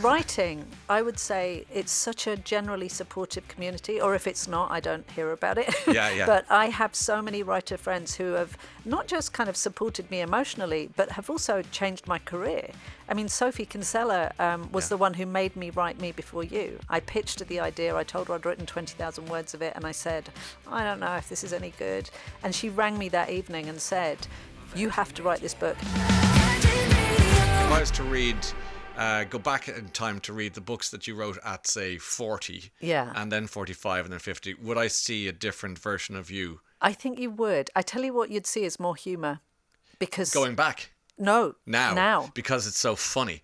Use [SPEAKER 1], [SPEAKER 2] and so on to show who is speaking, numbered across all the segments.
[SPEAKER 1] Writing, I would say it's such a generally supportive community, or if it's not, I don't hear about it.
[SPEAKER 2] Yeah.
[SPEAKER 1] But I have so many writer friends who have not just kind of supported me emotionally, but have also changed my career. I mean, Sophie Kinsella was the one who made me write Me Before You. I pitched her the idea, I told her I'd written 20,000 words of it, and I said, I don't know if this is any good. And she rang me that evening and said, you have to write this book.
[SPEAKER 2] If I was to read... go back in time to read the books that you wrote at, say, 40, and then 45, and then 50, would I see a different version of you?
[SPEAKER 1] I think you would. I tell you what you'd see is more humour. Because
[SPEAKER 2] Going back?
[SPEAKER 1] No.
[SPEAKER 2] Now. Because it's so funny.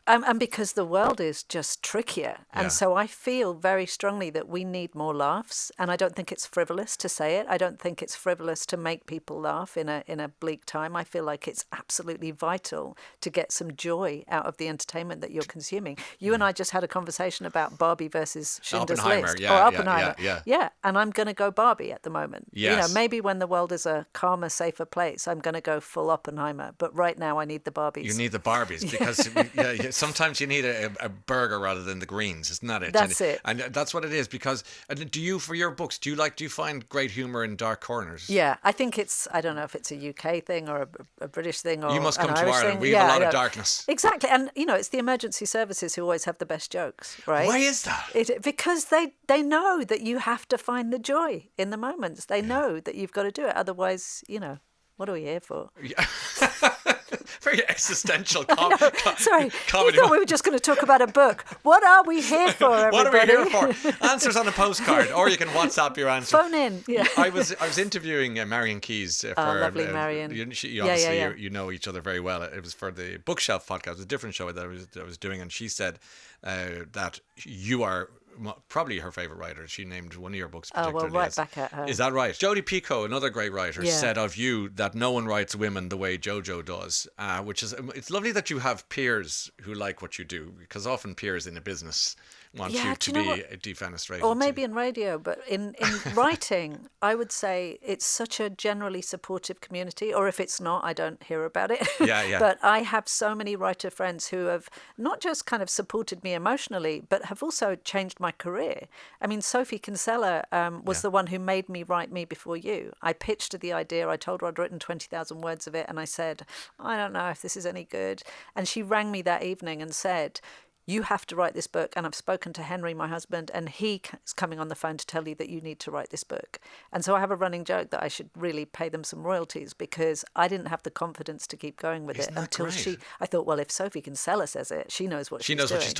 [SPEAKER 1] And because the world is just trickier. And so I feel very strongly that we need more laughs. And I don't think it's frivolous to say it. I don't think it's frivolous to make people laugh in a bleak time. I feel like it's absolutely vital to get some joy out of the entertainment that you're consuming. You and I just had a conversation about Barbie versus Schindler's List. Oppenheimer. Yeah. And I'm going to go Barbie at the moment.
[SPEAKER 2] Yes.
[SPEAKER 1] You know, maybe when the world is a calmer, safer place, I'm going to go full Oppenheimer. But right now I need the Barbies.
[SPEAKER 2] You need the Barbies because sometimes you need a burger rather than the greens, isn't that it?
[SPEAKER 1] That's it.
[SPEAKER 2] And that's what it is. Because do you, for your books, do you find great humour in dark corners?
[SPEAKER 1] Yeah, I think I don't know if it's a UK thing or a British thing or
[SPEAKER 2] you must
[SPEAKER 1] an
[SPEAKER 2] come to
[SPEAKER 1] Irish
[SPEAKER 2] Ireland.
[SPEAKER 1] thing.
[SPEAKER 2] We have a lot of darkness.
[SPEAKER 1] Exactly. And, you know, it's the emergency services who always have the best jokes, right?
[SPEAKER 2] Why is that?
[SPEAKER 1] Because they know that you have to find the joy in the moments. They know that you've got to do it. Otherwise, you know, what are we here for?
[SPEAKER 2] Yeah. Very existential
[SPEAKER 1] Sorry,
[SPEAKER 2] comedy.
[SPEAKER 1] you thought we were just going to talk about a book. What are we here for, everybody?
[SPEAKER 2] What are we here for? Answers on a postcard, or you can WhatsApp your answer.
[SPEAKER 1] Phone in. Yeah.
[SPEAKER 2] I was interviewing Marion Keys. For,
[SPEAKER 1] lovely Marion.
[SPEAKER 2] You know each other very well. It was for the Bookshelf podcast. It was a different show that I was doing, and she said that you are probably her favourite writer. She named one of your books particularly.
[SPEAKER 1] Oh, well, right back at her.
[SPEAKER 2] Is that right? Jodie Picoult, another great writer, said of you that no one writes women the way Jojo does, which is, it's lovely that you have peers who like what you do, because often peers in a business want you to be defenestrated.
[SPEAKER 1] Or maybe in radio, but in writing, I would say it's such a generally supportive community, or if it's not, I don't hear about it.
[SPEAKER 2] Yeah.
[SPEAKER 1] But I have so many writer friends who have not just kind of supported me emotionally, but have also changed my career. I mean, Sophie Kinsella was the one who made me write Me Before You. I pitched her the idea, I told her I'd written 20,000 words of it, and I said, I don't know if this is any good. And she rang me that evening and said, you have to write this book. And I've spoken to Henry, my husband, and he is coming on the phone to tell you that you need to write this book. And so I have a running joke that I should really pay them some royalties, because I didn't have the confidence to keep going with it until I thought, well, if Sophie Kinsella says it, she knows what she's doing.
[SPEAKER 2] What she's talking